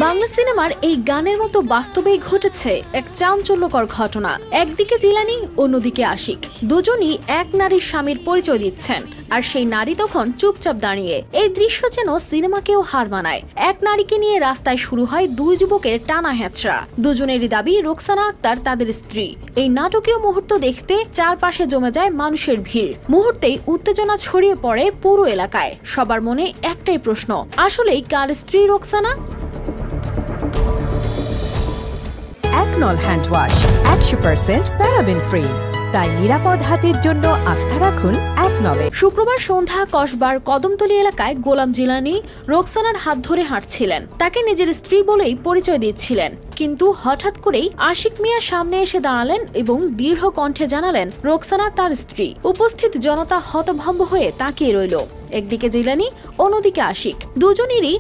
বাংলা সিনেমার এই গানের মতো বাস্তবেই ঘটেছে এক চাঞ্চল্যকর ঘটনা। একদিকে জিলানী, অন্যদিকে আশিক, দুজনই এক নারীর স্বামীর পরিচয় দিচ্ছেন, আর সেই নারী তখন চুপচাপ দাঁড়িয়ে। এই দৃশ্য যেন সিনেমাকেও হার মানায়। এক নারীকে নিয়ে রাস্তায় শুরু হয় দুই যুবকের টানা হেঁচড়া। দুজনেরই দাবি রোকসানা আক্তার তাদের স্ত্রী। এই নাটকীয় মুহূর্ত দেখতে চারপাশে জমে যায় মানুষের ভিড়। মুহূর্তেই উত্তেজনা ছড়িয়ে পড়ে পুরো এলাকায়। সবার মনে একটাই প্রশ্ন, আসলেই কার স্ত্রী রোকসানা? একনল হ্যান্ড ওয়াশ 100% প্যারাবেন ফ্রি, তাই নিরাপদ হাতের জন্য আস্থা রাখুন একনলে। শুক্রবার সন্ধ্যা কসবার কদমতলী এলাকায় গোলাম জিলানী রোকসানার হাত ধরে হাঁটছিলেন। তাকে নিজের স্ত্রী বলেই পরিচয় দিচ্ছিলেন, কিন্তু হঠাৎ করেই আশিক মিয়া সামনে এসে দাঁড়ালেন এবং দৃঢ় কণ্ঠে জানালেন রোকসানা তার স্ত্রী। উপস্থিত জনতা হতভম্ব হয়ে তাকিয়ে রইল। একদিকে জিলানী, অন্যদিকে আশিক। দুজনেরই